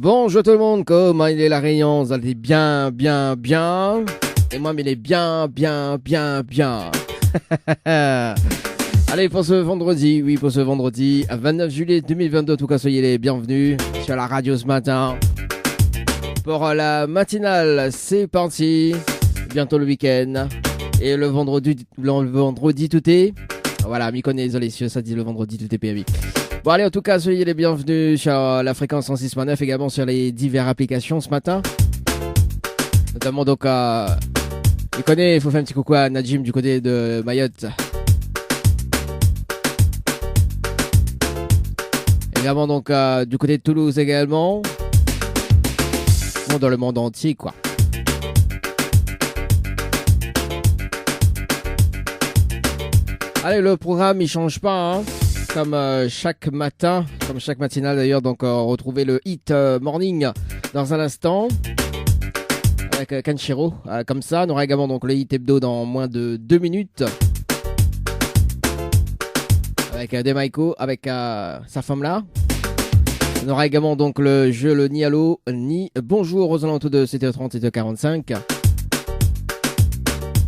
Bonjour tout le monde, comment il est la Réunion? Vous allez bien. Et moi, mais il est bien. Allez, pour ce vendredi, 29 juillet 2022, en tout cas, soyez les bienvenus sur la radio ce matin. Pour la matinale, c'est parti. Bientôt le week-end. Et le vendredi tout est. Voilà, m'y connaît, désolé, ça dit le vendredi tout est PMI. Bon allez, en tout cas, soyez les bienvenus sur la fréquence 106.9, également sur les diverses applications ce matin. Notamment donc il connaît, il faut faire un petit coucou à Najim du côté de Mayotte. Également donc du côté de Toulouse également. Bon, dans le monde entier quoi. Allez, le programme il change pas hein. Comme chaque matin, comme chaque matinale d'ailleurs, donc retrouvez le Hit Morning dans un instant avec Kanshiro, comme ça. On aura également donc le Hit Hebdo dans moins de 2 minutes avec Demaiko, avec sa femme là. On aura également donc le jeu le Ni Allo, Ni Bonjour aux alentours de 7h30 et 7h45.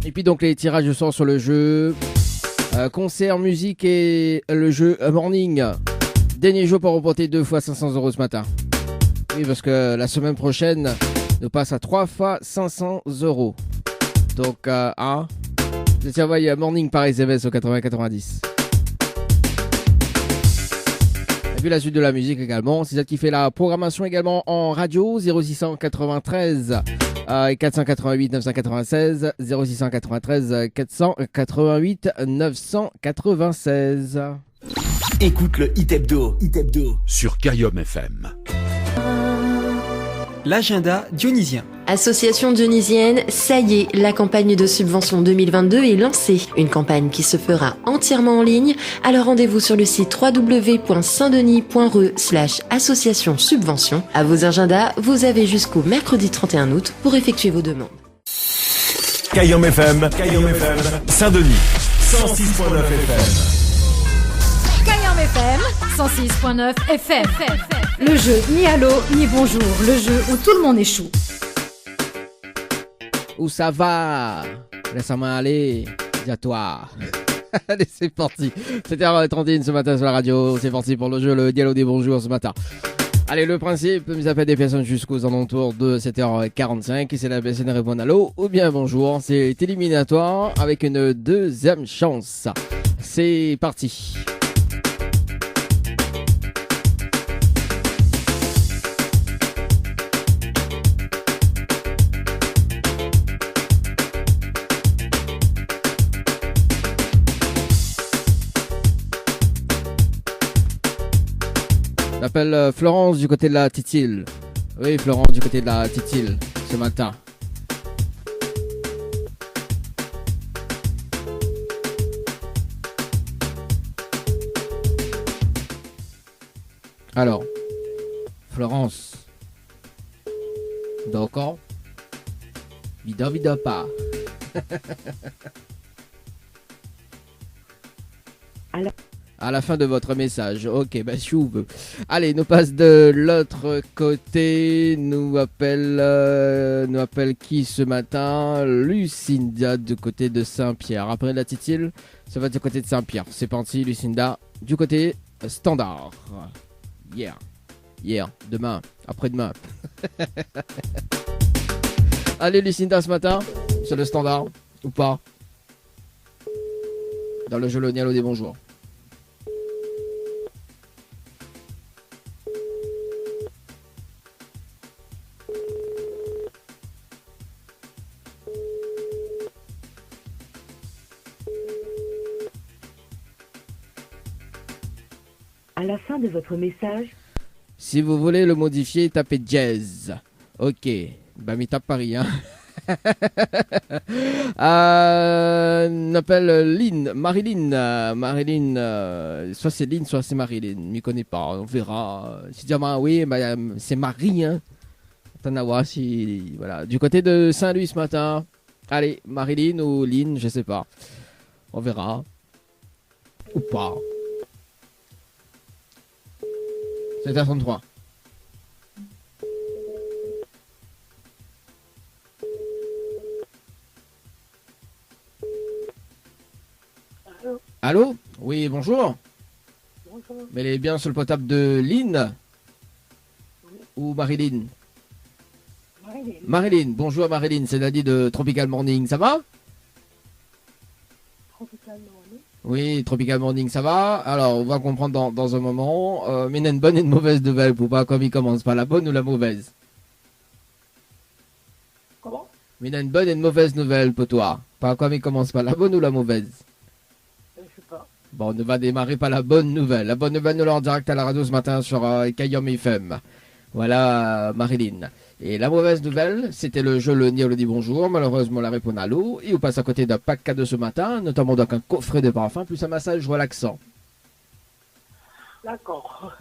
Et puis donc les tirages de sort sur le jeu. Concert, musique et le jeu Morning. Dernier jeu pour remporter 2 fois 500 € ce matin. Oui, parce que la semaine prochaine, nous passe à 3 fois 500 €. Donc, vous envoyez Morning par SMS au 80-90. Et puis la suite de la musique également. C'est ça qui fait la programmation également en radio 0693. 488 996 0693 488 996. Écoute le Hit Hebdo sur Kayom FM. L'agenda dionysien. Association dionysienne, ça y est, la campagne de subvention 2022 est lancée. Une campagne qui se fera entièrement en ligne. Alors rendez-vous sur le site www.saintdenis.re/association subvention. À vos agendas, vous avez jusqu'au mercredi 31 août pour effectuer vos demandes. Kayom FM, Saint-Denis, 106.9 FM. Kayom FM, 106.9 FM. Le jeu ni allô ni bonjour, le jeu où tout le monde échoue. Où ça va? Laisse-moi aller, dis à toi. Allez, c'est parti. 7h31 ce matin sur la radio. C'est parti pour le jeu, le dialogue des bonjours ce matin. Allez, le principe, nous appelle des personnes jusqu'aux alentours de 7h45. Et c'est la personne répond allô ou bien bonjour. C'est éliminatoire avec une deuxième chance. C'est parti. J'appelle Florence du côté de la Titille. Oui, Florence du côté de la Titille ce matin. Alors, Florence. D'accord. Vida pas. Alors. À la fin de votre message. Ok, bah si vous veux. Allez, nous passe de l'autre côté. Nous appelle qui ce matin? Lucinda du côté de Saint-Pierre. Après la Titille, ça va du côté de Saint-Pierre. C'est parti, Lucinda, du côté standard. Hier, demain, après-demain. Allez, Lucinda, ce matin, sur le standard, ou pas? Dans le jeu le Nialo des bonjours. À la fin de votre message. Si vous voulez le modifier, tapez jazz. Ok. Bah, mais tape Paris, hein. On appelle Lynn, Marilyn. Soit c'est Lynn, soit c'est Marilyn. Je m'y connais pas, on verra. Si tu dis, oui, bah, c'est Marie, hein. Attends à voir si. Voilà. Du côté de Saint-Louis ce matin. Allez, Marilyn ou Lynn, je sais pas. On verra. Ou pas. 7h33. Allô? Oui, bonjour. Bonjour. Mais elle est bien sur le portable de Lynn ou Marilyn? Marilyn. Marilyn, bonjour Marilyn, c'est Nadie de Tropical Morning, ça va? Tropical Morning. Oui, Tropical Morning, ça va? Alors, on va comprendre dans un moment. Mais il y a une bonne et une mauvaise nouvelle pour pas comme il commence, pas la bonne ou la mauvaise? Comment? Mais il y a une bonne et une mauvaise nouvelle pour toi. Pas comme il commence, pas la bonne ou la mauvaise? Je sais pas. Bon, on va démarrer par la bonne nouvelle. La bonne nouvelle, nous l'avons en direct à la radio ce matin sur Kayom FM. Voilà, Marilyn. Et la mauvaise nouvelle, c'était le jeu Le Nialo dit bonjour. Malheureusement, la réponse à l'eau. Et on passe à côté d'un pack cadeau ce matin, notamment donc un coffret de parfum plus un massage relaxant. D'accord.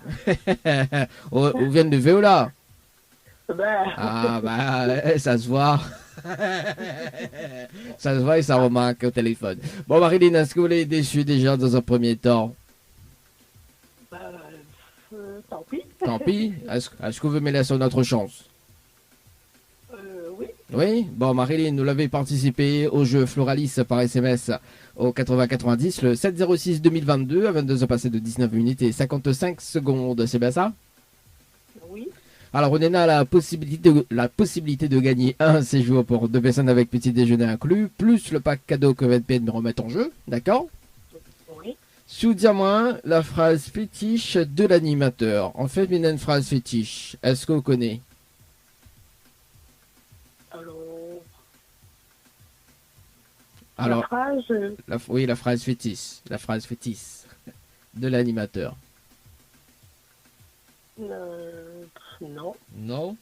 On vient de VO là. Ben, Ah, bah, ça se voit. Ça se voit et ça remarque au téléphone. Bon, Marilyn, est-ce que vous l'avez déçu déjà dans un premier temps? ben, tant pis. Tant pis. Est-ce que vous me laissez une autre chance? Oui. Oui, bon Marilyn, nous l'avez participé au jeu Floralis par SMS au 80-90 le 7-06-2022 à 22h passées de 19 minutes et 55 secondes, c'est bien ça? Oui. Alors on est là à la possibilité de gagner un séjour pour 2 personnes avec petit déjeuner inclus, plus le pack cadeau que VNPN me remet en jeu, d'accord? Oui. Soudiens-moi la phrase fétiche de l'animateur. En fait, il y a une phrase fétiche, est-ce que vous connaissez? Alors, Alors, la phrase, oui, la phrase fétiche de l'animateur. non. Non.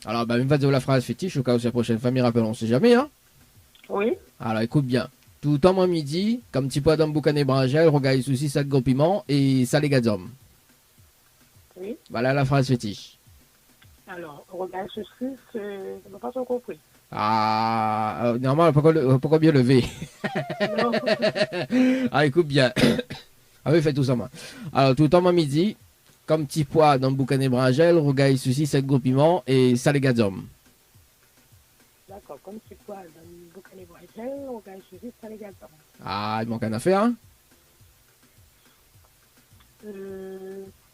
Alors, bah, une fois de la phrase fétiche, au cas où c'est la prochaine famille, rappelons, on sait jamais, hein. Oui. Alors, écoute bien. Tout le temps, moi, midi, comme petit pois dans boucané brangel, regarde souci, sac gros piment et ça les gazom. Oui. Voilà la phrase fétiche. Alors, regarde ceci, je n'ai pas trop compris. Ah, normalement, pourquoi bien lever? Non. Ah, écoute bien. Ah oui, fais tout ça, moi. Alors, tout le temps, moi, midi, comme petit pois dans boucané brangel, regarde souci, sac gros piment et ça les gazom. D'accord, comme c'est quoi, dans le boucané Brésil, regarde ceci, ça les gâteaux. Ah, il manque un affaire, hein?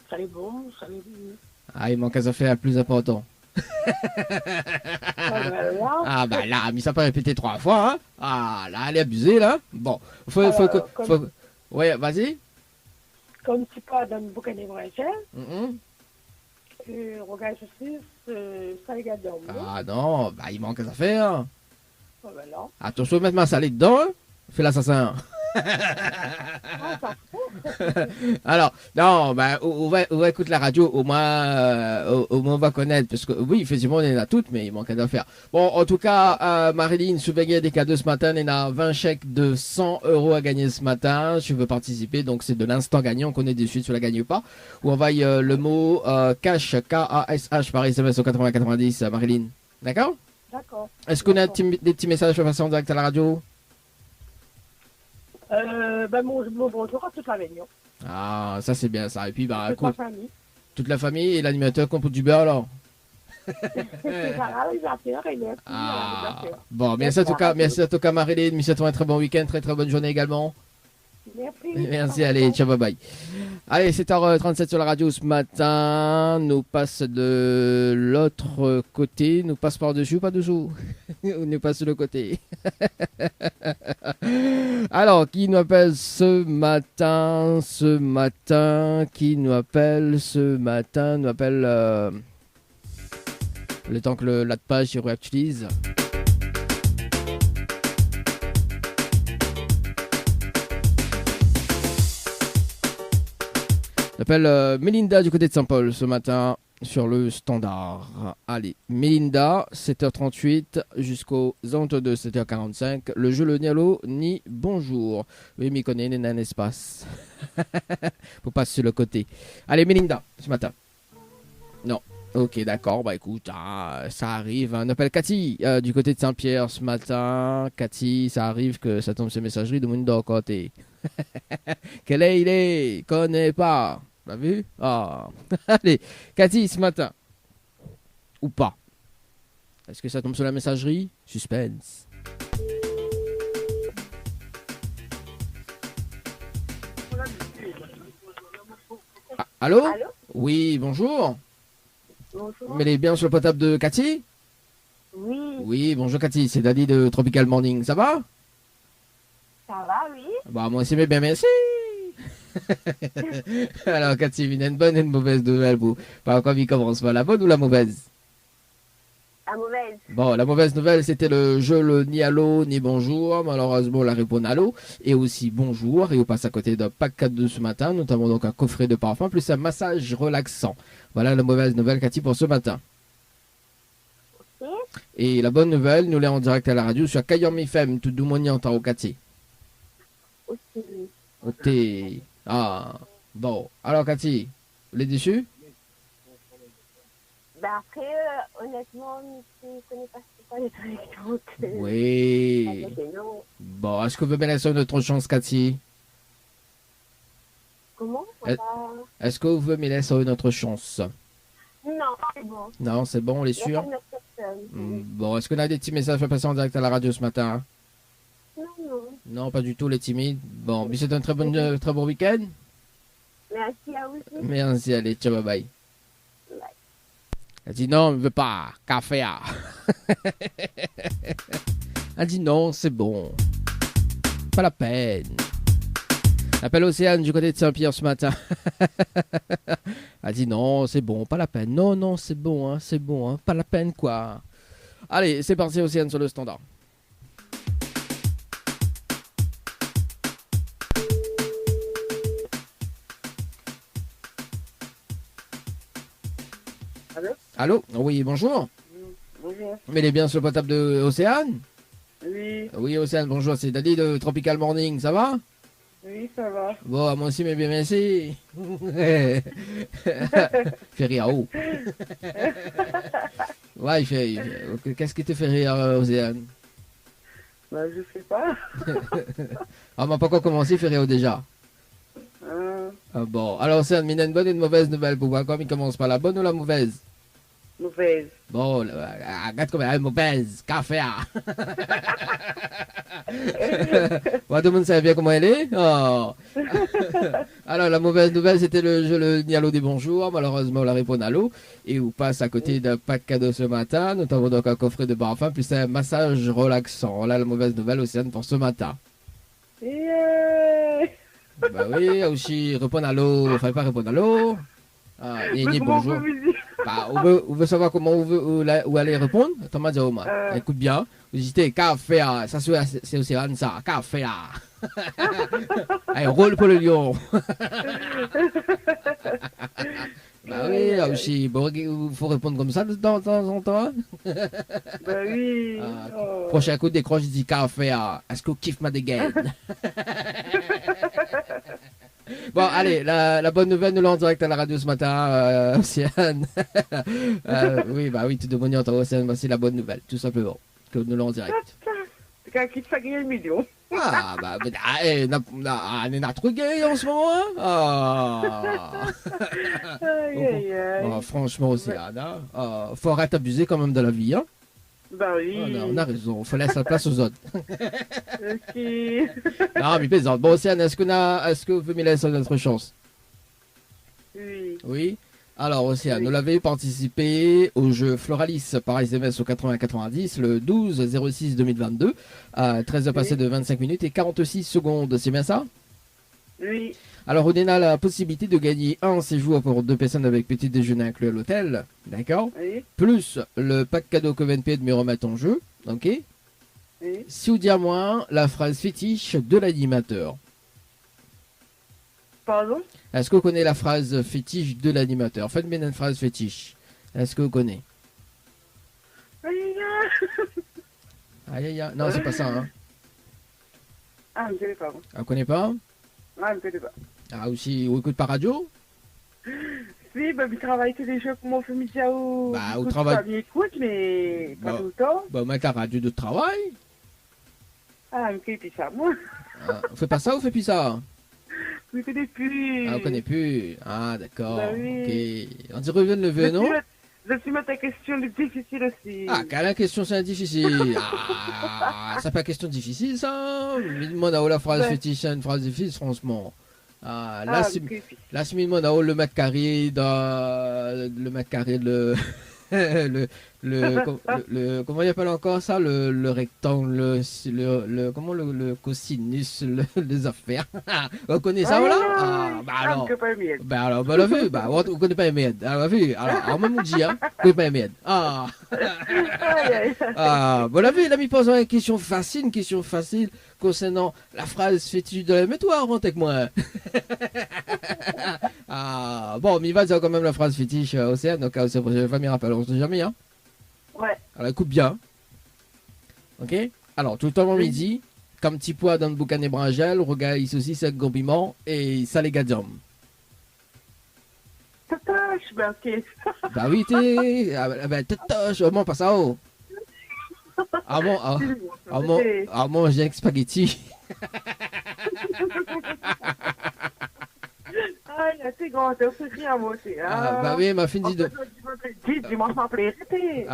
Ça les bon, ça les... Ah, il manque un affaire plus important. Voilà. Ah bah là, mais ça peut répéter 3 fois, hein. Ah là, elle est abusée, là. Bon, faut... Ouais, vas-y. Comme c'est quoi, dans le boucané Brésil, Mhm. regarde ceci, ça les gâteaux. Ah non, bah il manque un affaire. Voilà. Attention, mettre ma salée dedans, hein. Fais l'assassin. Ah, ça fout. Alors, non, bah, on va écouter la radio, au moins on va connaître, parce que oui, effectivement, on est là toutes, mais il manque d'affaires. Bon, en tout cas, Marilyn, si vous voulez gagner des cadeaux ce matin, il y a 20 chèques de 100 € à gagner ce matin. Si tu veux participer, donc c'est de l'instant gagnant qu'on est dessus, si tu la gagnes pas. Ou envoie le mot cash, K-A-S-H, par SMS au 80-90, Marilyn. D'accord? D'accord. Est-ce qu'on a des petits messages à passer en direct à la radio? Ben, mon bonjour à toute la réunion. Ah, ça c'est bien ça. Et puis, bah, Toute la écoute, famille. toute la famille et l'animateur compte du beurre alors. C'est la réalisateur et merci à Ah, l'animateur. bon, merci à tout cas Marilyn, merci à toi, un très bon week-end, très très bonne journée également. Merci. Merci, allez, ciao, bye bye. Allez, 7h37 sur la radio ce matin, nous passe de l'autre côté, nous passe par-dessus ou pas dessous? Nous passe de l'autre côté. Alors, qui nous appelle ce matin, qui nous appelle ce matin, nous appelle le temps que la page se réactualise. J'appelle Mélinda du côté de Saint-Paul ce matin sur le standard. Allez, Mélinda, 7h38 jusqu'aux 22, 7h45. Le jeu Le Nialo ni bonjour. Oui, m'y connaît, il y a un espace. Faut passer sur le côté. Allez, Mélinda, ce matin. Non. Ok, d'accord. Bah écoute, ça arrive. On appelle Cathy du côté de Saint-Pierre ce matin. Cathy, ça arrive que ça tombe sur messagerie de monde d'un côté. Quel est il est? Connais pas. T'as vu? Ah. Allez, Cathy, ce matin. Ou pas? Est-ce que ça tombe sur la messagerie? Suspense. Allô? Allô? Oui, bonjour. Bonjour. Mais les bien sur le potable de Cathy? Oui, Oui, bonjour Cathy, c'est Daddy de Tropical Morning, ça va? ça va, oui. Bah moi aussi, mais bien merci. Alors Cathy, une bonne et une mauvaise nouvelle, vous. Par quoi il commence pas, la bonne ou la mauvaise? La mauvaise. Bon, la mauvaise nouvelle, c'était le jeu le ni allô ni bonjour. Malheureusement, la réponse allô et aussi bonjour. Et on passe à côté d'un pack cadeau ce matin, notamment donc un coffret de parfum plus un massage relaxant. Voilà la mauvaise nouvelle, Cathy, pour ce matin. Ok. Et la bonne nouvelle, nous l'avons en direct à la radio sur Kayom FM, tout doux en temps au Cathy. Aussi. Ok. Ah, bon. Alors, Cathy, vous êtes déçue? Ben après, honnêtement, je ne connais pas c'est quoi les trucs. Donc, Oui. non. Bon, est-ce que vous me laissez une autre chance, Cathy? Comment? Euh, Est-ce que vous me laissez une autre chance? Non, c'est bon. Non, c'est bon, on est Il y a sûr? pas de notre personne. Bon, est-ce qu'on a des petits messages à passer en direct à la radio ce matin? Non, non. Non, pas du tout, les timides. Bon, puis c'est un très bon week-end. Merci à vous aussi. Merci, allez, ciao, bye bye. Bye. Elle dit non, je ne veux pas. Café, ah. Elle dit non, c'est bon. Pas la peine. Appelle Océane du côté de Saint-Pierre ce matin. Elle dit non, c'est bon, pas la peine. Non, non, c'est bon, hein, pas la peine, quoi. Allez, c'est parti, Océane, sur le standard. Allô? Allô? Oui, bonjour. Bonjour. Mais les bien sur le potable de Océane? Oui, Oui, Océane, bonjour, c'est Daddy de Tropical Morning, ça va? oui, ça va. Bon, moi aussi, mais bien merci. Fait rire, oh. Ouais, qu'est-ce qui te fait rire, Océane? Ben, je sais pas. Ah, on m'a pas encore commencé, fait rire déjà. Ah, bon, alors Océane, il y a une bonne et une mauvaise nouvelle pour voir comme il commence par la bonne ou la mauvaise? Mauvaise. Bon, regarde comme elle est mauvaise, café. Bon, tout le monde sait bien comment elle est. Oh. Alors, la mauvaise nouvelle, c'était le jeu le Nialo des bonjours. Malheureusement, la réponse à l'eau. Et on passe à côté d'un pack cadeau ce matin. Notamment donc un coffret de parfum, plus un massage relaxant. Voilà la mauvaise nouvelle, Océane, pour ce matin. Yeah. Bah oui, aussi, répondre à l'eau. Il ne fallait pas répondre à l'eau. Ah, et Mais ni comment bonjour. on peut me dire? Bah, on veut savoir comment où aller répondre. Thomas dit au moins. Écoute bien. Vous dites café, ça c'est Océane ça. Café. Allez, roule pour le lion. Bah oui, là aussi. Bon, il faut répondre comme ça de temps en temps. Ben oui. Ah, Oh. Prochain coup de décroche, je dis café. Est-ce qu'on kiffe ma dégaine? Bon, allez, la bonne nouvelle, nous l'avons en direct à la radio ce matin, Océane. Oui, bah oui, tout de bon entend Océane, voici la bonne nouvelle, tout simplement, que nous l'avons en direct. C'est quand qui te fait gagner 1 million. Ah, bah, on est trop gay en ce moment, hein? Ah. Aïe, aïe, aïe. Oh, franchement, Océane, faut arrêter d'abuser quand même de la vie, hein? Ben oui. Oh, on a raison, faut laisser la place aux autres. Ok. Non, mais plaisante. Bon, Océane, est-ce que vous pouvez me laisser notre chance? Oui. Oui. Alors, Océane, Oui. nous l'avez participé au jeu Floralis par SMS au 80-90 le 12-06-2022 à 13h passées de 25 minutes et 46 secondes. C'est bien ça? Oui. Alors, on a la possibilité de gagner un séjour pour 2 personnes avec petit déjeuner inclus à l'hôtel. D'accord? Oui. Plus le pack cadeau que VNP de me remettre en jeu. Ok? Oui. Si vous dites à moi la phrase fétiche de l'animateur. Pardon? Est-ce que vous connaissez la phrase fétiche de l'animateur? Faites-moi une phrase fétiche. Est-ce que vous connaissez? Aïe, aïe. Aïe aïe aïe. Non, c'est pas ça. Hein. Ah, je ne connais pas. Vous connaissez pas? Ah, je ne connais pas. Ah, aussi, vous écoutez par radio? Si, bah, je travaille tous les jours pour mon famille. Bah, au travail. Je écoute, mais pas Bah. tout le temps. Bah, mettre la radio de travail. Ah, je ne connais plus ça, moi. Ah, on fait pas ça ou on fait plus ça? Je ne connais plus. Ah, on connaît plus. Ah, d'accord. Bah oui. Ok. On dit revient de lever, non? Je suis mettre ta question difficile aussi. Ah, quelle la question c'est difficile. Ah, c'est pas question difficile ça. Mais demande à où la phrase Ouais. fétiche, c'est une phrase difficile, franchement. Là, c'est le mètre carré le mètre carré comment il appelle encore ça, le rectangle, le cosinus, les affaires. Vous connaissez ça, voilà? Alors, la vue, vous connaissez pas les mètres. Alors, vu, alors, même on dit, hein, vous connaissez pas les mètres. La vue, il a mis posé une question facile concernant la phrase fétiche de la métoire, avec moi. Bon, mais il va dire quand même la phrase fétiche Océane, donc c'est pour la famille rappelle, on se dit jamais, hein. Ouais. Alors écoute bien. Ok. Alors tout le temps midi, comme petit pois dans le boucan des brangelles, regarde ici c'est un piment et ça les gadium. Tatache, ben ok. Bah oui t'es, tatache, au moins pas ça haut. Moi j'ai un spaghetti. C'est grand, t'as fait rien, moi aussi. Bah oui, ma fille dit de. Dimanche, m'en plaît, répétez.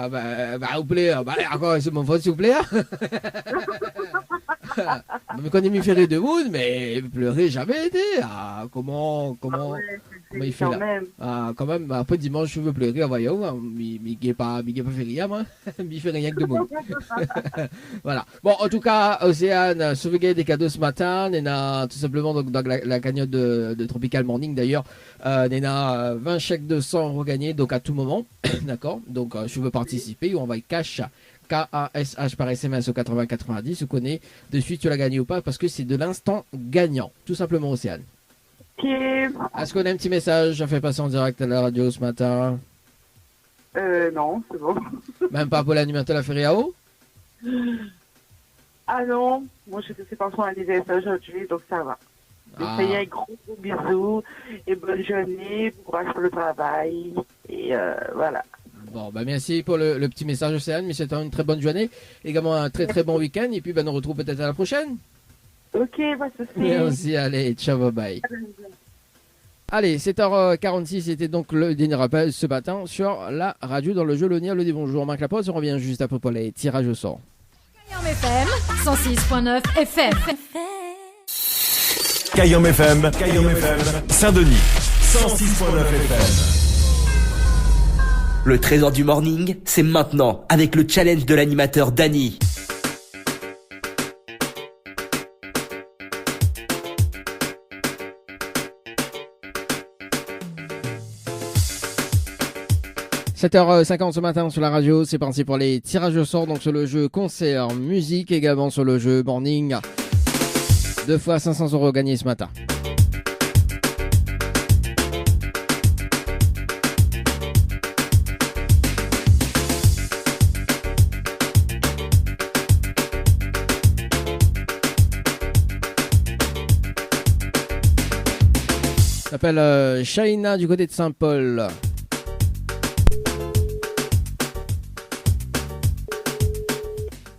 Vous plaît, encore, c'est mon faute, s'il vous plaît. Mais quand il m'y ferait de mood, mais pleurer jamais été. Comment il fait là? Quand même, après dimanche, je veux pleurer, voyons, mais il pas fait rien, moi. Il fait rien que de mood. Voilà. Bon, en tout cas, Océane, sauvegarde des cadeaux ce matin. On a tout simplement donc, dans la cagnotte de Tropical Morning d'ailleurs. On a 20 chèques de 100 € gagnés, donc à tout moment. D'accord. Donc, je veux participer. On va cash. K-A-S-H par SMS au 80-90. Vous connaissez de suite tu l'as gagné ou pas parce que c'est de l'instant gagnant. Tout simplement, Océane. Ok. Est-ce qu'on a un petit message? J'ai fait passer en direct à la radio ce matin. Non, c'est bon. Même pas pour l'animateur de la Feriao? Ah non, moi je fais pas son anniversaire aujourd'hui, donc ça va. Essayez un gros bisous et bonne journée, bon courage pour le travail. Et voilà. Bon, merci pour le petit message, Océane, mais c'est une très bonne journée. Également un très très bon week-end. Et puis, on nous retrouve peut-être à la prochaine. Ok, pas de soucis. Merci, allez, ciao, bye bye. Allez, 7h46, c'était donc le dernier rappel ce matin sur la radio dans le jeu Le Nia, le dit bonjour. On marque la pause, on revient juste après pour les tirages au sort. Kayam FM, 106.9 FM. Kayam FM, Saint-Denis, 106.9 FM. Le trésor du morning, c'est maintenant avec le challenge de l'animateur Dany. « 7h50 ce matin sur la radio, c'est parti pour les tirages au sort, donc sur le jeu concert, musique, également sur le jeu morning. 2 fois 500 € gagnés ce matin. S'appelle Shaina du côté de Saint-Paul.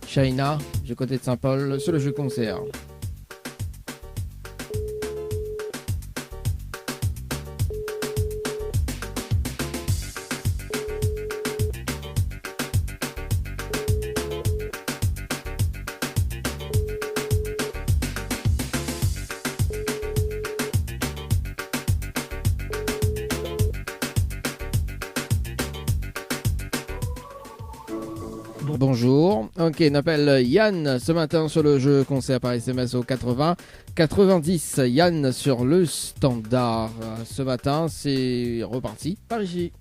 Shaina du côté de Saint-Paul sur le jeu concert. Bonjour, ok, on appelle Yann ce matin sur le jeu concert par SMS au 80-90. Yann sur le standard. Ce matin, c'est reparti par ici.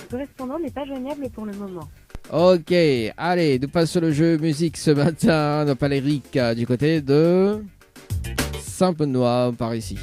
Correspondant n'est pas joignable pour le moment. Ok, allez, nous passons sur le jeu musique ce matin. On appelle Eric du côté de Saint-Benoît par ici.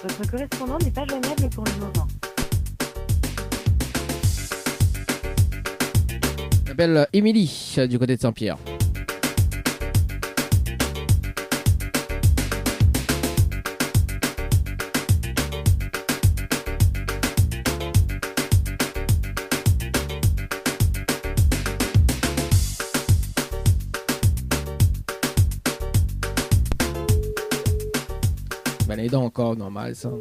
Votre correspondant n'est pas joignable pour le moment. Je m'appelle Émilie du côté de Saint-Pierre. Ben les dents encore, normal ça.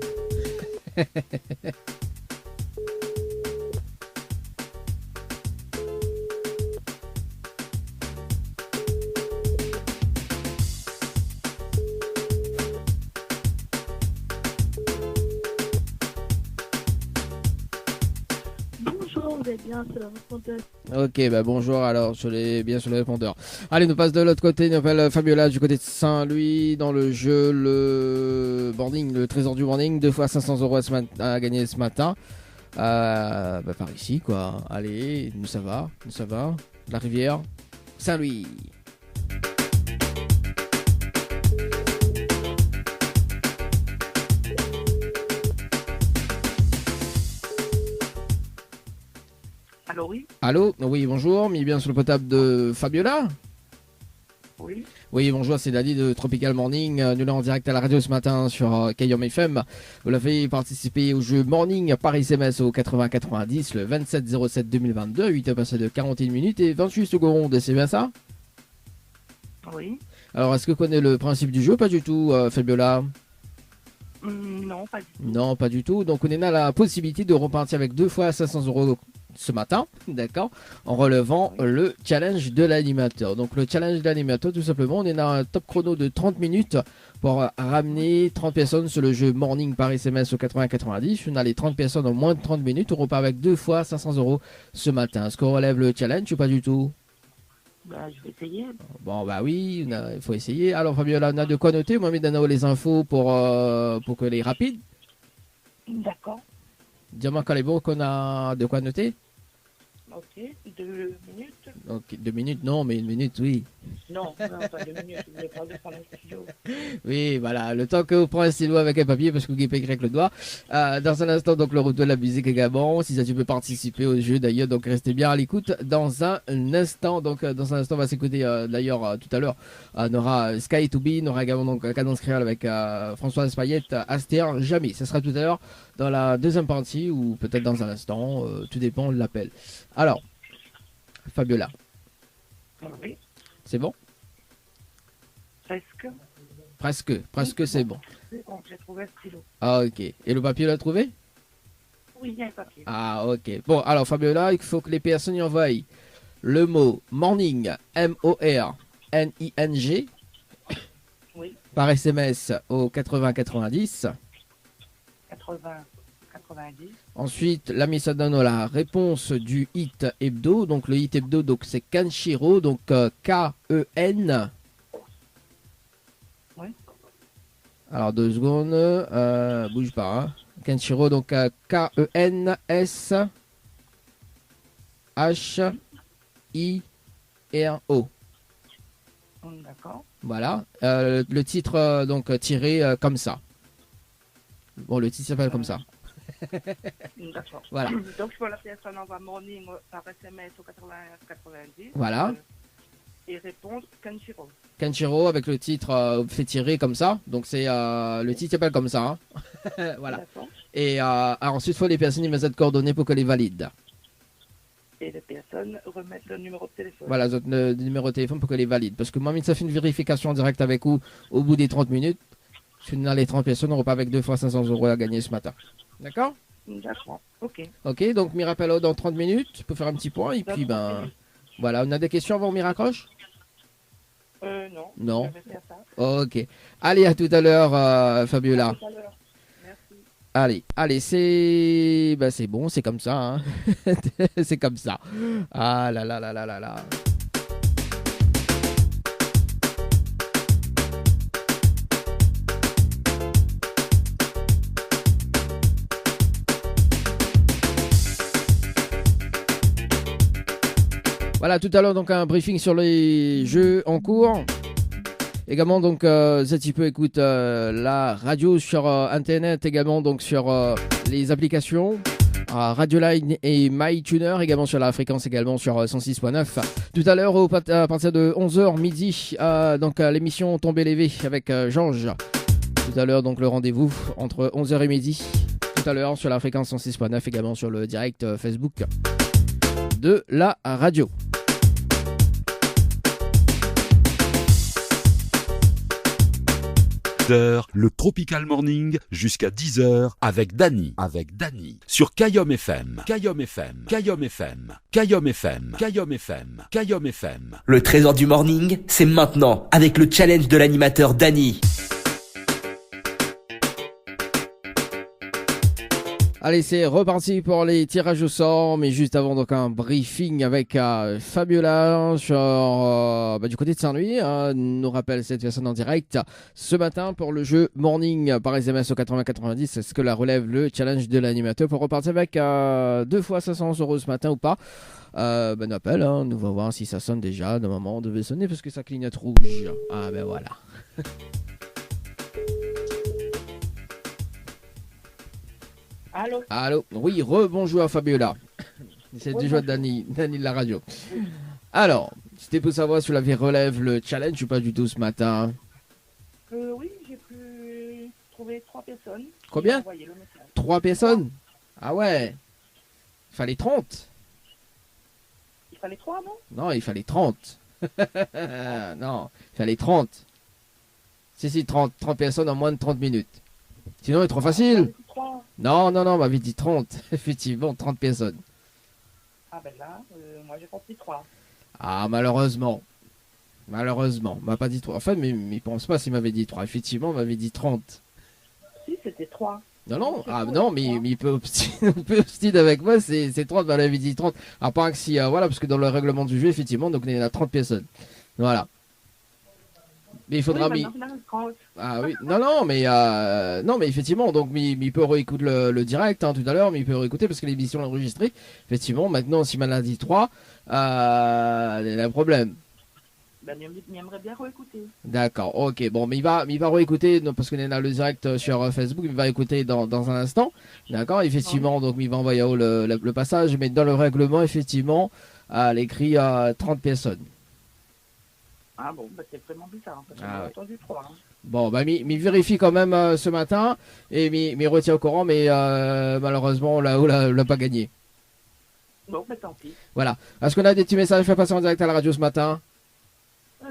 Bonjour, vous êtes bien sur le répondeur. Ok, bah bonjour alors, je l'ai bien sur le répondeur. Allez, nous passe de l'autre côté, nous appelle Fabiola du côté de Saint-Louis dans le jeu, le boarding, le trésor du boarding, 2 fois 500 € à gagner ce matin. Bah par ici quoi, allez, nous ça va, la rivière, Saint-Louis. Allô, oui? Allô, oui bonjour, mis bien sur le potable de Fabiola. Oui. Oui, bonjour, c'est Dadi de Tropical Morning. Nous là en direct à la radio ce matin sur Kayom FM. Vous l'avez participé au jeu Morning par SMS au 80-90 le 27-07-2022. 8 heures passées de 41 minutes et 28 secondes. C'est bien ça? Oui. Alors, est-ce que vous connaissez le principe du jeu? Pas du tout, Fabiola? Non, pas du tout. Non, pas du tout. Donc, on est là la possibilité de repartir avec 2 fois 500 € ce matin, d'accord, en relevant le challenge de l'animateur. Donc le challenge de l'animateur, tout simplement, on est dans un top chrono de 30 minutes pour ramener 30 personnes sur le jeu Morning par SMS au 80-90. On a les 30 personnes en moins de 30 minutes, on repart avec 2 fois 500 € ce matin. Est-ce qu'on relève le challenge ou pas du tout? Bah, je vais essayer. Bon, bah oui, il faut essayer. Alors Fabiola, on a de quoi noter. Moi, Dano, les infos pour que les rapides. D'accord. Dis-moi quand les bons qu'on a de quoi noter. Ok, 2 minutes. Donc 2 minutes, non, mais 1 minute, oui. Non, pas 2 minutes, je vais pas le prendre un stylo. Oui, voilà, le temps que vous prenez un stylo avec un papier, parce que vous guépez avec le doigt. Dans un instant, donc le retour de la musique également. Si ça, tu peux participer au jeu d'ailleurs, donc restez bien à l'écoute. Dans un instant, on va s'écouter d'ailleurs tout à l'heure. On aura Sky to Be, on aura également donc Cadence Créole avec Françoise Payette, Astère, jamais. Ce sera tout à l'heure dans la deuxième partie ou peut-être dans un instant, tout dépend de l'appel. Alors, Fabiola. Oui. C'est bon? Presque c'est bon. C'est bon, j'ai trouvé un stylo. Ah ok. Et le papier l'a trouvé? Oui, il y a un papier. Ah ok. Bon alors Fabiola, il faut que les personnes y envoient le mot morning, M-O-R-N-I-N-G, oui. Par SMS au 80-90. 80-90. Ensuite, la mise à donner la réponse du hit hebdo. Donc le hit hebdo, donc c'est Kenshiro, donc K-E-N. Oui. Alors 2 secondes, bouge pas. Hein. Kenshiro, donc K-E-N-S-H-I-R-O. D'accord. Voilà. Le titre, donc tiré comme ça. Bon, le titre s'appelle comme ça. D'accord. Voilà. Donc, pour la personne envoie morning par SMS au 80-90. Voilà. Et répondre Kenshiro. Kenshiro avec le titre fait tirer comme ça. Donc, c'est le titre s'appelle comme ça. Hein. Voilà. D'accord. Et ensuite, il faut les personnes y mettre de coordonnées pour que les valident. Et les personnes remettent le numéro de téléphone. Voilà, le numéro de téléphone pour que les valident. Parce que moi, ça fait une vérification en direct avec vous au bout des 30 minutes. Si on a les 30 personnes, on repart avec 2 fois 500 € à gagner ce matin. D'accord? D'accord, ok. Ok, donc m'y rappelle dans 30 minutes pour faire un petit point. Et puis, voilà, on a des questions avant qu'on m'y raccroche? Non. Non. Je vais faire ça. Ok. Allez, à tout à l'heure, Fabiola. À tout à l'heure. Merci. Allez, c'est bon, c'est comme ça. Hein. C'est comme ça. Ah là là là là là là. Voilà, tout à l'heure, donc un briefing sur les jeux en cours. Également, donc, si tu peux écouter la radio sur Internet, également donc sur les applications Radioline et MyTuner, également sur la fréquence, également sur 106.9. Tout à l'heure, à partir de 11h midi, donc l'émission Tomber Lévé avec Georges. Tout à l'heure, donc le rendez-vous entre 11h et midi. Tout à l'heure sur la fréquence 106.9, également sur le direct Facebook de la radio. Le Tropical Morning jusqu'à 10h avec Dany. Sur Kayom FM. Le trésor du morning, c'est maintenant avec le challenge de l'animateur Dany. Allez, c'est reparti pour les tirages au sort, mais juste avant, donc un briefing avec Fabiola sur, du côté de Saint-Louis. Nous rappelle cette personne en direct ce matin pour le jeu Morning par SMS au 80-90. Est-ce que la relève le challenge de l'animateur pour repartir avec 2 fois 500 € ce matin ou pas? Ben appel, nous allons voir si ça sonne déjà. Normalement, on devait sonner parce que ça clignote rouge. Ah ben voilà. Allô. Oui, rebonjour Fabiola. C'est déjà Dany de la radio. Alors, c'était pour savoir si vous l'avez relève le challenge ou pas du tout ce matin. Oui, j'ai pu trouver 3 personnes. Combien? 3 personnes? Ah ouais. Il fallait 30. Il fallait 3, non? Non, il fallait 30. Non, il fallait 30. Si, 30 personnes en moins de 30 minutes. Sinon, c'est trop facile. Non, on m'avait dit 30. Effectivement, 30 personnes. Ah ben là, moi j'ai compris 3. Ah, malheureusement. On m'a pas dit 3. Enfin, mais il pense pas s'il m'avait dit 3. Effectivement, on m'avait dit 30. Si, c'était 3. Non, mais il peut obstiner avec moi, c'est 30, mais on avait dit 30. À part que si, voilà, parce que dans le règlement du jeu, effectivement, donc il y en a 30 personnes. Voilà. Mais il faudra... Ah oui, non, mais effectivement, donc il peut réécouter le direct tout à l'heure, mais il peut réécouter parce que l'émission est enregistrée. Effectivement, maintenant, si m'en a dit 3, il y a un problème. Ben, il aimerait bien réécouter. D'accord, ok, bon, mais il va réécouter, parce qu'on est dans le direct sur Facebook, il va écouter dans un instant. D'accord, effectivement, donc il va envoyer le passage, mais dans le règlement, effectivement, elle écrit 30 personnes. Ah bon, c'est vraiment bizarre, parce que j'ai entendu 3. Bon, m'y vérifie quand même ce matin, et m'y retient au courant, mais malheureusement, on l'a pas gagné. Bon, tant pis. Voilà. Est-ce qu'on a des petits messages à faire passer en direct à la radio ce matin?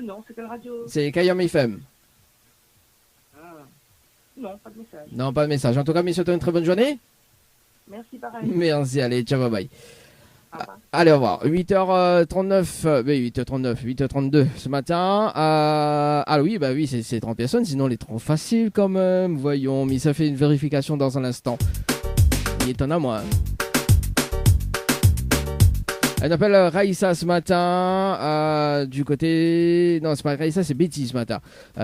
Non, c'est quelle radio? C'est Kayom FM. Non, pas de message. Non, pas de message. En tout cas, messieurs, une très bonne journée. Merci, pareil. Merci, allez, ciao, bye bye. Allez, au revoir. 8h39, 8h32 ce matin. Ah oui, c'est 30 personnes, sinon elle est trop facile quand même. Voyons, mais ça fait une vérification dans un instant. Il est en à moi. Elle s'appelle Raïssa ce matin, du côté... Non, c'est pas Raïssa, c'est Betty ce matin.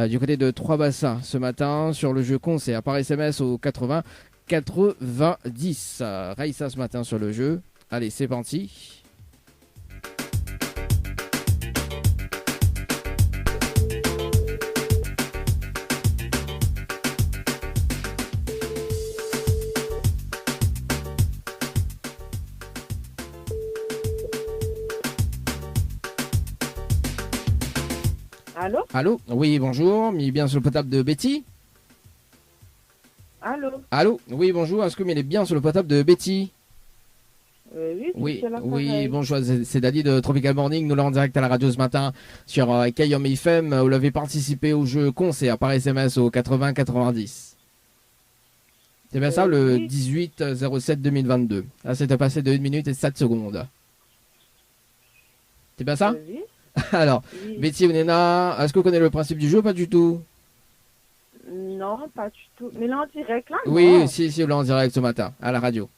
Du côté de Trois-Bassins ce matin, sur le jeu concert par SMS au 80-90. Raïssa ce matin sur le jeu. Allez, c'est parti. Allô? Oui, bonjour. Mis bien sur le portable de Betty? Allô? Oui, bonjour. Est-ce que il est bien sur le portable de Betty? Oui, bonjour, c'est Dany de Tropical Morning. Nous l'avons en direct à la radio ce matin sur Kayom FM. Vous l'avez participé au jeu concert par SMS au 80-90. C'est bien ça, le 18-07-2022. Là, c'était passé de 1 minute et 7 secondes. C'est bien ça? Alors, Betty Onena, est-ce que vous connaissez le principe du jeu ou pas du tout? Non, pas du tout. Mais là en direct, là? Oui, si, là en direct ce matin, à la radio.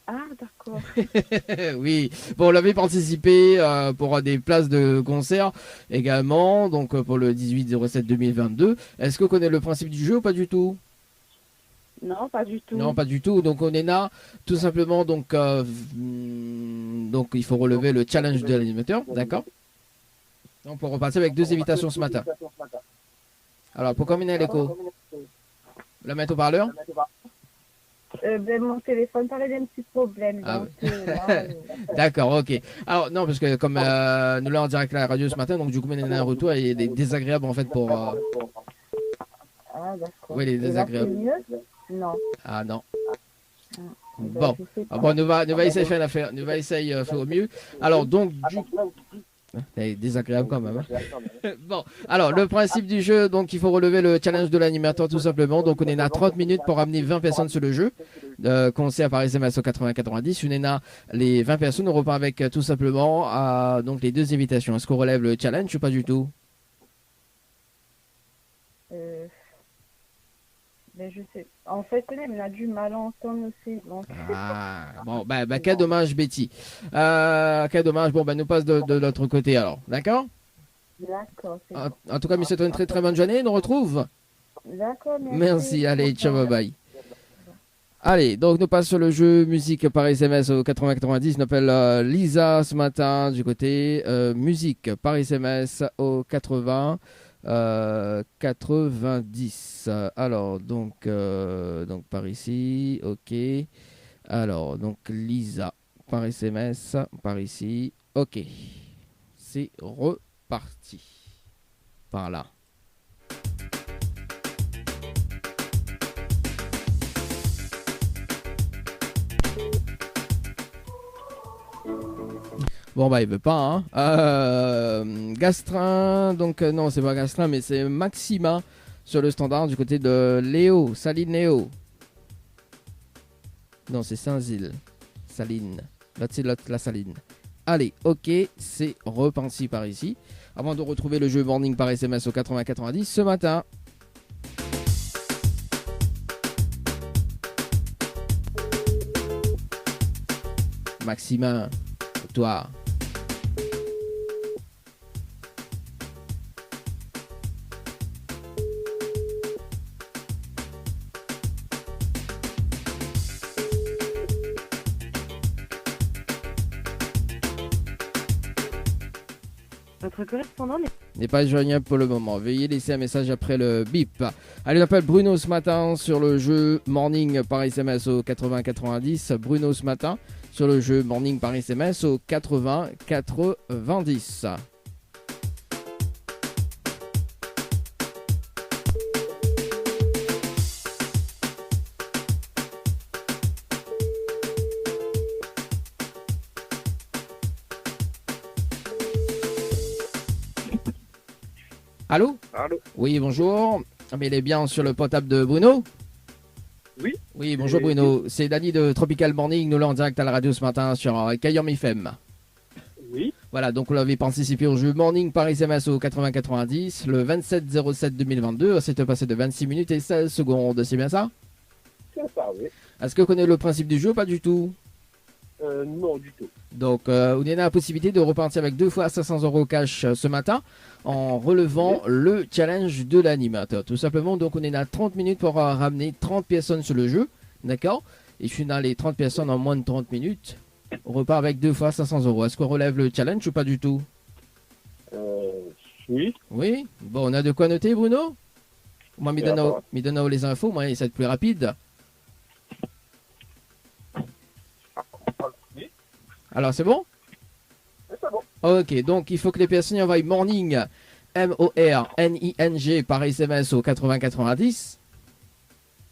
Ah, d'accord. Oui, bon, on l'avait participé pour des places de concert également, donc pour le 18-07-2022. Est-ce que vous connaissez le principe du jeu ou pas du tout? Non, pas du tout. Non, pas du tout. Donc on est là, tout simplement, donc il faut relever le challenge de l'animateur, d'accord? Donc on repartir avec 2 invitations ce matin. Alors, pour combiner l'écho, la mettre au parleur? Mon téléphone parlait d'un petit problème. Ah Donc, D'accord, ok. Alors, non, parce que comme nous l'avons en direct à la radio ce matin, donc du coup, on a un retour et il est désagréable en fait pour. Ah, d'accord. Oui, il est Et là, c'est désagréable. mieux? Non. Ah non. Ben, Bon, je sais pas. ah, bon, nous va essayer de faire l'affaire. Nous va essayer de faire au mieux. Alors, donc, c'est désagréable quand même. Hein. Bon, alors, le principe du jeu, donc, il faut relever le challenge de l'animateur tout simplement. Donc, on est à 30 minutes pour ramener 20 personnes sur le jeu. Conseil par SMS au 80-90. On est à les 20 personnes. On repart avec tout simplement donc les 2 invitations. Est-ce qu'on relève le challenge ou pas du tout? Ben, je sais. En fait, on a du mal à entendre aussi. Donc... Ah, bon, quel dommage, Betty. Quel dommage. Bon, nous passe de l'autre côté alors. D'accord? D'accord. En tout cas, mais c'est une très très bonne journée. On nous retrouve. D'accord, Merci. Allez, ciao, bye bye. Allez, donc nous passons sur le jeu musique par SMS au 80-90. On appelle Lisa ce matin du côté musique par SMS au 80-90. Alors, donc par ici, ok. Alors, donc Lisa par SMS, par ici, ok. C'est reparti. Par là. Bon il veut pas Gastrin, donc non c'est pas Gastrin mais c'est Maxima sur le standard du côté de Léo, Saline Léo. Non c'est Saint-Zile, Saline, là c'est la Saline. Allez, ok, c'est reparti par ici. Avant de retrouver le jeu morning par SMS au 80-90 ce matin. Maxima, toi. Votre correspondant n'est pas joignable pour le moment. Veuillez laisser un message après le bip. Allez, on appelle Bruno ce matin sur le jeu Morning par SMS au 80-90. Bruno ce matin sur le jeu Morning par SMS au 80-90. Allô? Allô? Oui, bonjour. Mais il est bien sur le portable de Bruno? Oui. Oui, bonjour Bruno. C'est Dani de Tropical Morning. Nous l'avons en direct à la radio ce matin sur Kayom FM. Oui. Voilà, donc on avait participé au jeu Morning par SMS au 80-90 le 27-07-2022. C'est passé de 26 minutes et 16 secondes. C'est bien ça? C'est ça, oui. Est-ce que vous connaissez le principe du jeu ou pas du tout? Non, du tout. Donc, on a la possibilité de repartir avec 2 fois 500 € cash ce matin en relevant le challenge de l'animateur. Tout simplement, donc on est à 30 minutes pour ramener 30 personnes sur le jeu. D'accord? Et je suis dans les 30 personnes en moins de 30 minutes. On repart avec 2 fois 500 €. Est-ce qu'on relève le challenge ou pas du tout? Oui. Oui? Bon, on a de quoi noter, Bruno? Moi, me donne les infos. Moi, ça va être plus rapide. Alors, c'est bon? C'est bon. Ok, donc il faut que les personnes envoient morning, M-O-R-N-I-N-G par SMS au 80-90.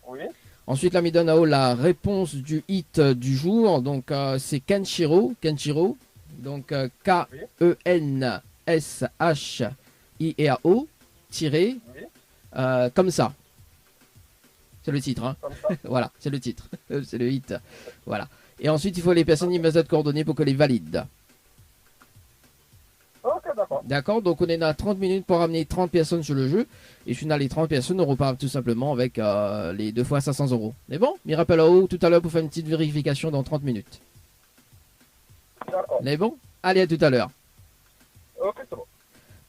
Oui. Ensuite, là, me donne la réponse du hit du jour. Donc, c'est Kenshiro. Donc, K-E-N-S-H-I-R-O, tiré, comme ça. C'est le titre, hein. Voilà, c'est le titre. C'est le hit. Voilà. Et ensuite, il faut les personnes y mettent de coordonnées pour que les valident. Ok, d'accord. D'accord, donc on est à 30 minutes pour ramener 30 personnes sur le jeu. Et je suis dans les 30 personnes, on repart tout simplement avec les 2 fois 500 €. Mais bon, me rappelle là-haut tout à l'heure pour faire une petite vérification dans 30 minutes. D'accord. Mais bon, allez, à tout à l'heure. Ok, c'est bon.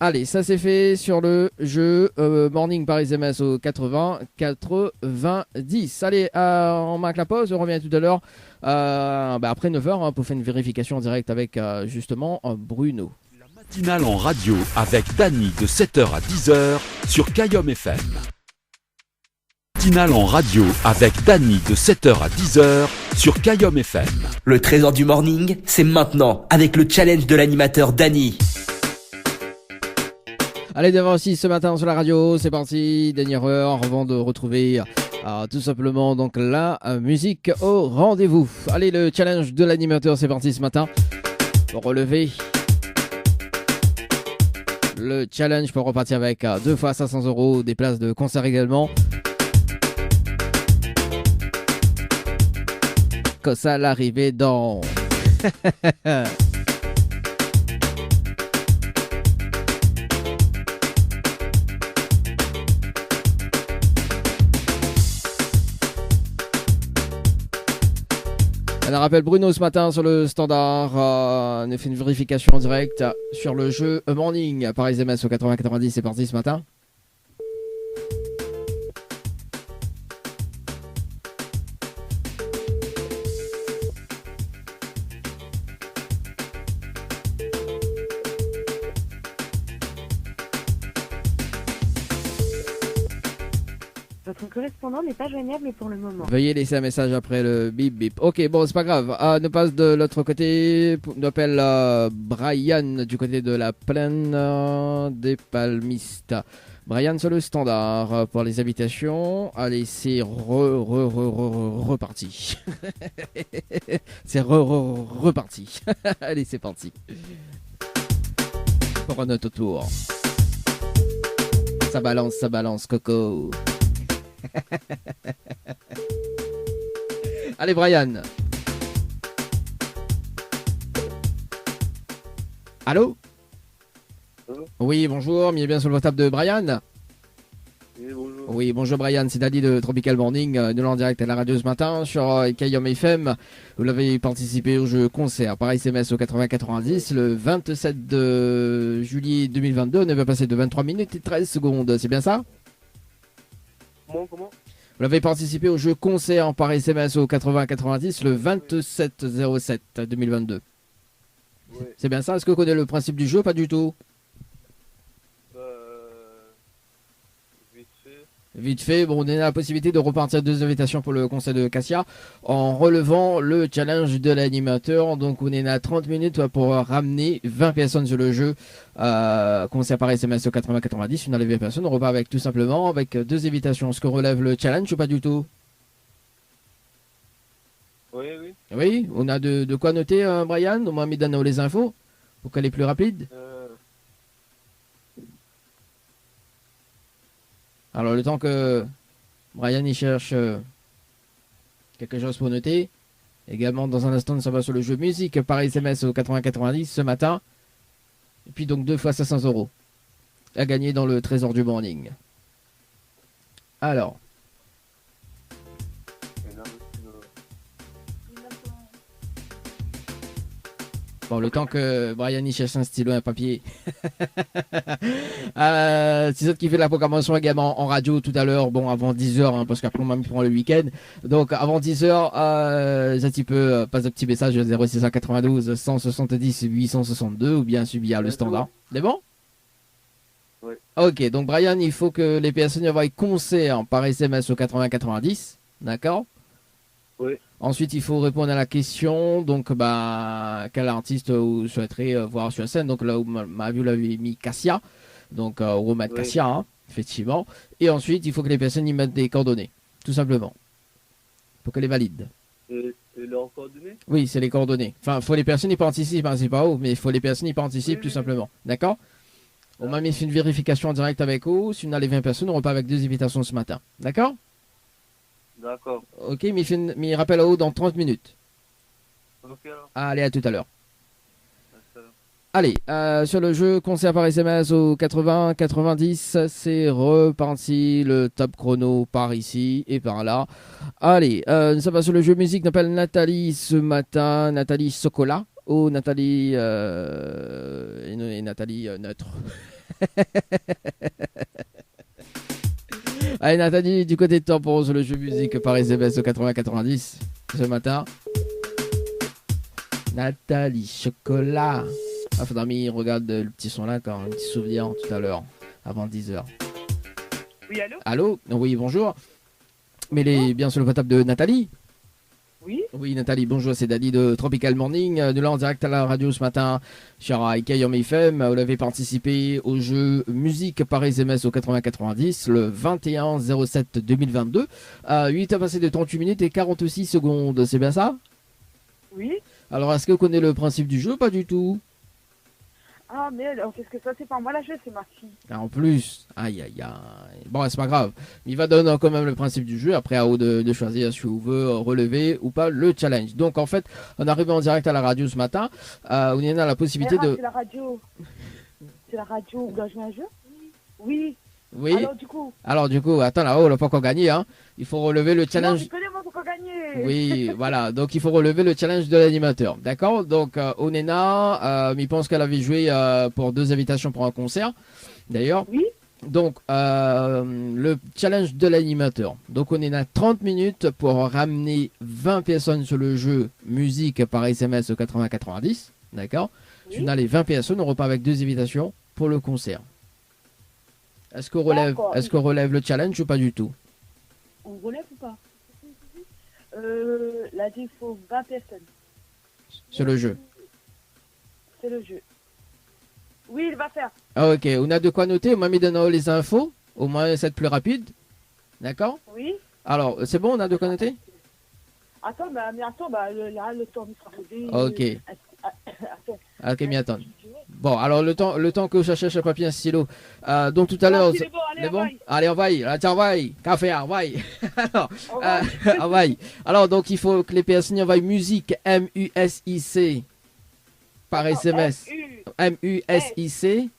Allez, ça c'est fait sur le jeu Morning par SMS au 80-90. Allez, on marque la pause, on revient tout à l'heure après 9h pour faire une vérification en direct avec justement Bruno. Matinale en radio avec Dany de 7h à 10h sur Kayom FM. Matinale en radio avec Dany de 7h à 10h sur Kayom FM. Le trésor du morning, c'est maintenant avec le challenge de l'animateur Dany. Allez, devant aussi ce matin sur la radio, c'est parti, dernière heure avant de retrouver tout simplement donc la musique au rendez-vous. Allez, le challenge de l'animateur, c'est parti ce matin. Pour relever le challenge pour repartir avec 2 fois 500 €, des places de concert également. Que ça l'arrivée dans... On rappelle Bruno ce matin sur le standard. On a fait une vérification en direct sur le jeu Morning par SMS au 80-90. C'est parti ce matin. Votre correspondant n'est pas joignable pour le moment. Veuillez laisser un message après le bip bip. Ok, bon, c'est pas grave. On passe de l'autre côté. On appelle Brian du côté de la plaine des Palmistes. Brian sur le standard pour les habitations. Allez, c'est reparti. C'est reparti. Allez, c'est parti. Pour un autre tour. Ça balance, Coco. Allez, Brian. Allô? Oui, bonjour, bien sur le table de Brian. Oui, bonjour. Oui, bonjour Brian, c'est Dany de Tropical Morning, de en direct à la radio ce matin sur Kayom FM. Vous l'avez participé au jeu concert par SMS au 80-90 le 27 de juillet 2022. On avait passé de 23 minutes et 13 secondes, c'est bien ça? Comment? Vous l'avez participé au jeu concert par SMS au 80-90 le 27-07 2022. Oui. C'est bien ça? Est-ce que vous connaissez le principe du jeu? Pas du tout. Vite fait. Vite fait, bon, on a la possibilité de repartir 2 invitations pour le concert de Cassia en relevant le challenge de l'animateur. Donc on est à 30 minutes pour ramener 20 personnes sur le jeu. Concert par SMS au 80-90. Une à les 20 personnes, on repart avec tout simplement avec 2 invitations. Est-ce qu'on relève le challenge ou pas du tout? Oui. Oui, on a de quoi noter, Brian. On m'a mis dans les infos pour qu'elle est plus rapide. Alors, le temps que Brian y cherche quelque chose pour noter. Également, dans un instant, ça va sur le jeu musique par SMS au 80-90 ce matin. Et puis donc 2 fois 500 € à gagner dans le trésor du morning. Alors. Bon, le temps que Brian y cherche un stylo et un papier. C'est ça qui fait la programmation également en radio tout à l'heure. Bon, avant 10h, hein, parce qu'après on m'a mis pour le week-end. Donc avant 10h, ça tu peux passer un petit message 0692 170 862 ou bien subir le standard. C'est bon? Oui. Ok, donc Brian, il faut que les personnes envoient concert par SMS au 80-90. D'accord? Oui. Ensuite, il faut répondre à la question, donc quel artiste vous souhaiterez voir sur la scène. Donc là où m'a vu l'avait mis Cassia, donc on va mettre Cassia, hein, effectivement. Et ensuite, il faut que les personnes y mettent des coordonnées, tout simplement, pour qu'elle les valide. Et leurs coordonnées? Oui, c'est les coordonnées. Enfin, il faut les personnes y participent, hein, c'est pas haut, mais il faut les personnes y participent, tout simplement. D'accord? On m'a mis une vérification en direct avec eux. Si on a les 20 personnes, on repart avec 2 invitations ce matin. D'accord? D'accord. Ok, mais rappelle à haut dans 30 minutes. Ok alors. Allez, à tout à l'heure. Allez, sur le jeu concert par SMS au 80-90, c'est reparti, le top chrono par ici et par là. Allez, ça va sur le jeu musique, on appelle Nathalie ce matin, Nathalie Socola ou Nathalie et Nathalie neutre. Allez Nathalie, du côté de Tampon sur le jeu musique par SMS au 80-90 ce matin. Nathalie Chocolat. Ah, faudra mis regarde le petit son là, quand un petit souvenir tout à l'heure, avant 10h. Oui, allô? Allô? Oui, bonjour. Mais les bien sur le portable de Nathalie. Oui. Oui, Nathalie, bonjour, c'est Dali de Tropical Morning. Nous là en direct à la radio ce matin sur Kayon FM. Vous avez participé au jeu musique par SMS au 80-90 le 21-07-2022. 8 à passer de 38 minutes et 46 secondes, c'est bien ça? Oui. Alors, est-ce que vous connaissez le principe du jeu? Pas du tout. Ah, mais qu'est-ce que ça? C'est pas moi la jeu, c'est ma fille. Ah, en plus, aïe aïe aïe. Bon, c'est pas grave. Il va donner quand même le principe du jeu. Après, à vous de choisir si vous voulez relever ou pas le challenge. Donc, en fait, on arrive en direct à la radio ce matin. On a la possibilité de. C'est la radio. C'est la radio où doit jouer un jeu? Oui. Oui. Alors, du coup, attends là-haut, on n'a pas encore gagné. Hein. Il faut relever le challenge. Non, je connais, moi, faut pas gagner. Oui, voilà. Donc, il faut relever le challenge de l'animateur. D'accord? Donc, Onena, il pense qu'elle avait joué pour 2 invitations pour un concert. D'ailleurs. Oui. Donc, le challenge de l'animateur. Donc, on est à 30 minutes pour ramener 20 personnes sur le jeu musique par SMS au 80-90. D'accord? Oui. Tu n'as les 20 personnes, on repart avec 2 invitations pour le concert. Est-ce qu'on relève le challenge ou pas du tout? On relève ou pas? Là, il faut 20 personnes. Sur le jeu. C'est le jeu. Oui, il va faire. Ah, ok, on a de quoi noter. On m'a mis dans les infos. Au moins, c'est plus rapide. D'accord? Oui. Alors, c'est bon, on a de quoi noter? Attends, là, le temps il sera posé. Ok. Attends. Ok, mais attends. Bon, alors le temps que je cherche un papier, un stylo. Donc tout à l'heure. C'est bon, allez, bon allez, on va y. Là, tiens, on va y. Café, on va y. Alors, on va y. Alors, donc il faut que les personnes envoient musique MUSIC par SMS. MUSIC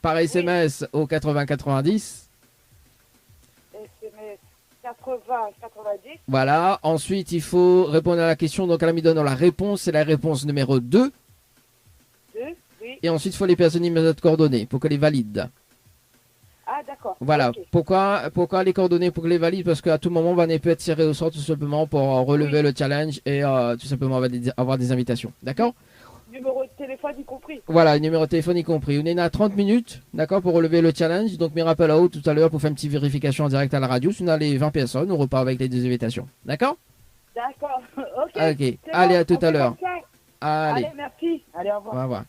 par SMS au 80-90. SMS 80-90. Voilà. Ensuite, il faut répondre à la question. Donc, elle a mis dans la réponse. C'est la réponse numéro 2. Oui. Et ensuite, il faut les personnes y mettre notre coordonnées pour que les valide. Ah, d'accord. Voilà. Okay. Pourquoi les coordonnées pour que les valide? Parce qu'à tout moment, on va peut être tiré au sort tout simplement pour relever le challenge et tout simplement avoir des invitations. D'accord? Numéro de téléphone y compris. Voilà, numéro de téléphone y compris. On est à 30 minutes, d'accord, pour relever le challenge. Donc, mes rappels à haut tout à l'heure pour faire une petite vérification en direct à la radio. Si on a les 20 personnes, on repart avec les 2 invitations. D'accord? D'accord. Ok. Allez, à tout à l'heure. Allez, merci. Allez, au revoir.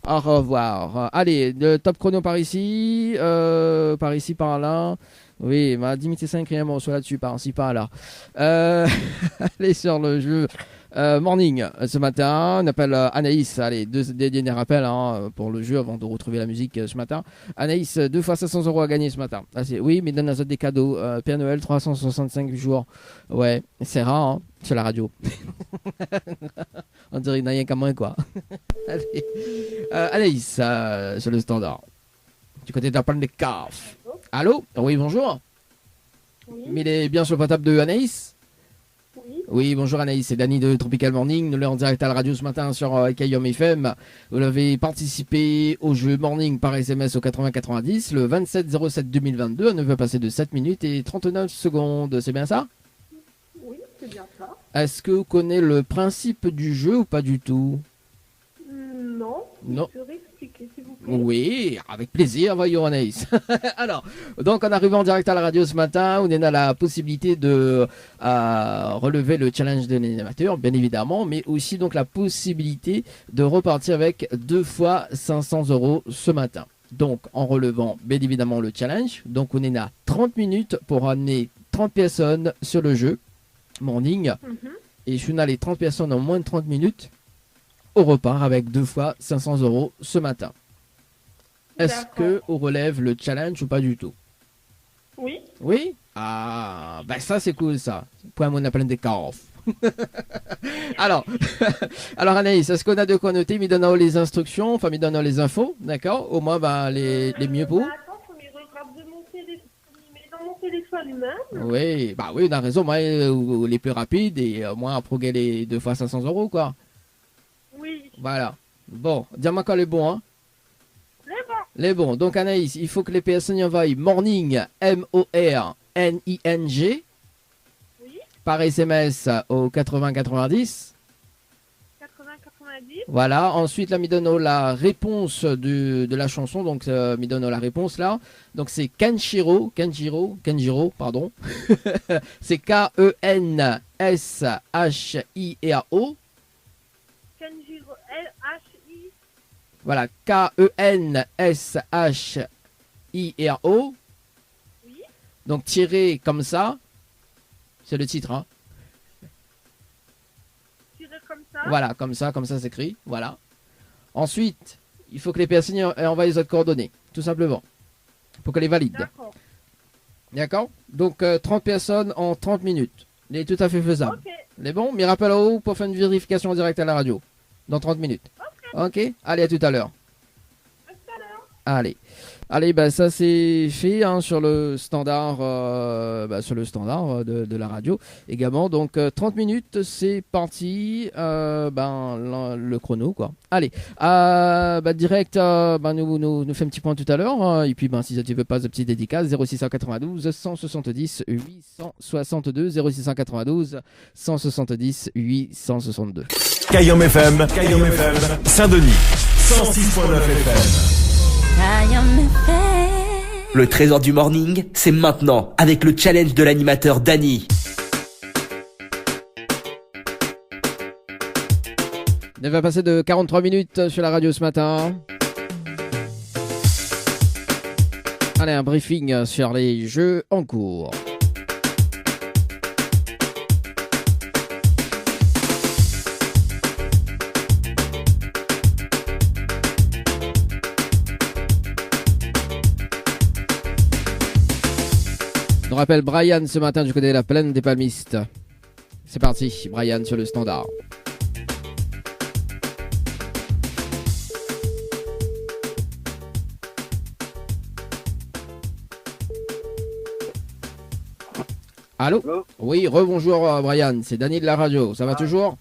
Au revoir. Au revoir. Allez, le top chrono par ici, par là. Oui, ma Dimitri 5 on soit là-dessus, par-ci, par-là. Allez sur le jeu Morning ce matin. On appelle Anaïs. Allez, des derniers rappels pour le jeu avant de retrouver la musique ce matin. Anaïs, 2 fois 500 € à gagner ce matin. Oui, mais donne des cadeaux. Père Noël, 365 jours. Ouais, c'est rare sur la radio. On dirait qu'il n'y a rien qu'à moins, quoi. Allez. Anaïs, sur le standard. Du côté de la panne des caves. Allô? Oui, bonjour. Oui. Mais il est bien sur le portable de Anaïs? Oui. Oui, bonjour Anaïs, c'est Dany de Tropical Morning. Nous sommes en direct à la radio ce matin sur Kayon FM. Vous avez participé au jeu Morning par SMS au 80-90 le 27-07-2022. On va passer de 7 minutes et 39 secondes. C'est bien ça? Oui, c'est bien ça. Est-ce que vous connaissez le principe du jeu ou pas du tout? Non. Non. Je peux expliquer, s'il vous plaît. Oui, avec plaisir, voyons Anaïs. Alors, donc en arrivant en direct à la radio ce matin, on a la possibilité de relever le challenge de l'animateur, bien évidemment, mais aussi donc la possibilité de repartir avec 2 fois 500 € ce matin. Donc en relevant bien évidemment le challenge, donc on est à 30 minutes pour amener 30 personnes sur le jeu Morning. Et si on a les 30 personnes en moins de 30 minutes, on repart avec 2 fois 500 € ce matin. Est-ce que on relève le challenge ou pas du tout? Oui. Oui? Ah, ben ça c'est cool ça. Point mon appel des caves. alors Anaïs, est-ce qu'on a de quoi noter? Me donnant les instructions, enfin me donnant les infos, d'accord? Au moins les mieux pour. Attends, faut me regarder dans mon téléphone même. Oui, bah oui, on a raison, moi les plus rapides et moi après les 2 fois 500 € quoi. Oui. Voilà. Bon, dis-moi quand les bons, hein. Les bons. Donc Anaïs, il faut que les personnes y envoient Morning, MORNING, oui. par SMS au 80-90. 80-90. dit. Voilà, ensuite là, mi donne la réponse de la chanson, donc mi donne la réponse là. Donc c'est Kenjiro, pardon. C'est Kenshiro. Kenjiro, L-H-I. Voilà, Kenshiro. Oui. Donc tiré comme ça, c'est le titre, hein. Tiré comme ça. Voilà, comme ça s'écrit. Voilà. Ensuite, il faut que les personnes envoient les autres coordonnées, tout simplement, pour que les valident. D'accord. D'accord. Donc 30 personnes en 30 minutes. Il est tout à fait faisable. Ok. Il est bon. Mais rappelle en haut pour faire une vérification en direct à la radio. Dans 30 minutes. Ok. Allez, à tout à l'heure. À tout à l'heure. Allez, bah ça c'est fait hein, sur le standard, de la radio également. Donc 30 minutes, c'est parti. Le chrono quoi. Allez, direct, nous fait un petit point tout à l'heure. Hein, et puis si tu veux pas de petite dédicace, 0692 170 862 0692 170 862. Kayom FM, Saint-Denis, 106.9 FM. Le trésor du morning, c'est maintenant avec le challenge de l'animateur Dany. Il va passer de 43 minutes sur la radio ce matin. Allez, un briefing sur les jeux en cours. On rappelle Brian ce matin du côté de la plaine des palmistes. C'est parti, Brian sur le standard. Allô? Allô. Oui, rebonjour Brian, c'est Dany de la radio, ça va toujours?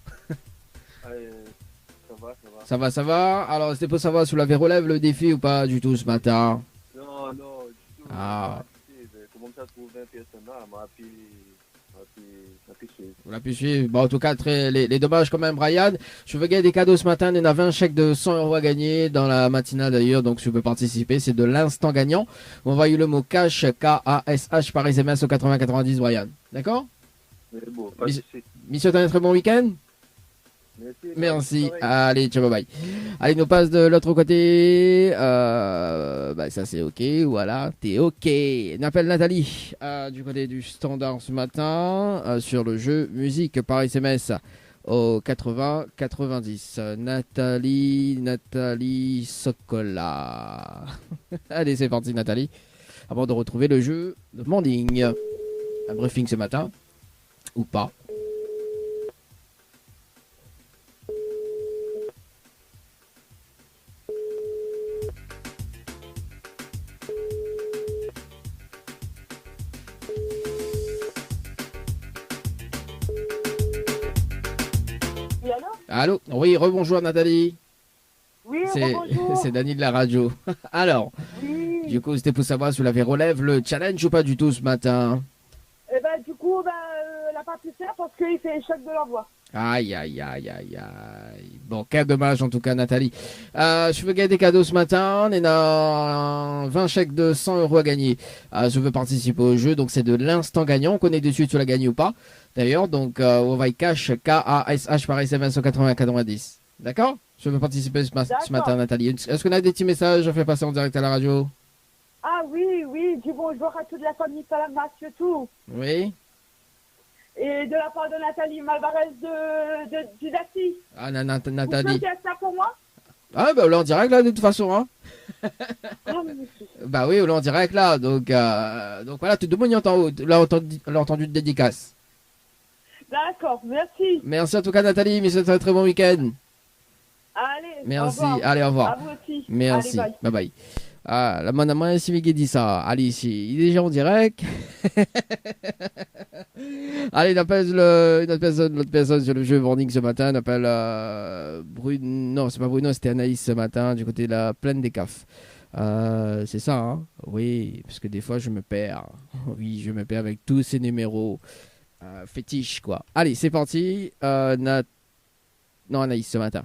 Ça va. Alors c'était pour savoir si vous l'avez relevé le défi ou pas du tout ce matin. Non, du tout. Ah. Comment ça trouve 20 personnes là, m'a pu suivre. Vous l'avez pu suivre. Bon, en tout cas, les dommages quand même, Brian. Je veux gagner des cadeaux ce matin. Il y en a 20 chèques de 100 € à gagner dans la matinale d'ailleurs. Donc, si vous pouvez participer, c'est de l'instant gagnant. Vous envoyez le mot cash, K-A-S-H, par SMS au 8090, Brian. D'accord? C'est beau, pas de souci. Monsieur, t'as un très bon week-end? Merci. Allez, ciao, bye bye. Allez, nous passe de l'autre côté. Ça c'est ok. Voilà, t'es ok. On appelle Nathalie du côté du standard ce matin sur le jeu musique par SMS au 80-90. Nathalie Socola. Allez, c'est parti, Nathalie. Avant de retrouver le jeu de morning. Un briefing ce matin. Ou pas. Allô? Oui, rebonjour Nathalie. Oui, rebonjour. C'est Dany de la radio. Alors, oui. Du coup, c'était pour savoir si vous l'avez relève le challenge ou pas du tout ce matin. Du coup, elle n'a pas pu faire parce qu'il fait échec de l'envoi. Aïe. Bon, quel dommage en tout cas, Nathalie. Je veux gagner des cadeaux ce matin. On a 20 chèques de 100 € à gagner. Je veux participer au jeu, donc c'est de l'instant gagnant. On connaît de suite si tu l'as gagné ou pas. D'ailleurs, donc on va y cash K-A-S-H par SMS au 80-90. D'accord? Je veux participer ce matin, Nathalie. Est-ce qu'on a des petits messages à faire passer en direct à la radio? Ah oui, dis bonjour à toute la famille Salamas, tout. Oui. Et de la part de Nathalie Malvarez de Didati. Ah, Nathalie. Vous pouvez faire ça pour moi? Ah, on est en direct là, de toute façon. Hein. Ah, oui, on est en direct là. Donc voilà, tout le monde l'a entendu de dédicace. D'accord, merci. Merci en tout cas, Nathalie. Mais c'est un très bon week-end. Allez, merci. Au revoir. Allez, au revoir. À vous aussi. Merci. Allez, bye bye. Ah, la maman si Miguel dit ça. Allez, ici, il est déjà en direct. Allez, il appelle l'autre personne sur le jeu morning ce matin. Il appelle Bruno. Non, c'est pas Bruno, c'était Anaïs ce matin du côté de la plaine des CAF. C'est ça, hein? Oui, parce que des fois je me perds. Oui, je me perds avec tous ces numéros fétiches, quoi. Allez, c'est parti. Non, Anaïs ce matin.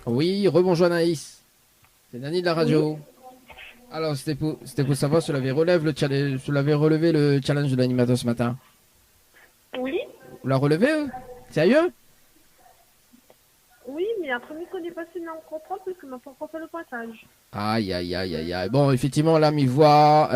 Oui, rebonjour Anaïs. C'est Dani de la radio. Alors, c'était pour savoir si tu avais relevé le challenge de l'animateur ce matin. Oui, Vous l'avez relevé, Sérieux? oui, mais après, il connaît pas si on comprend parce que m'a pas encore fait le pointage. Aïe, aïe, aïe, aïe, aïe. Bon, effectivement, là, m'y voit.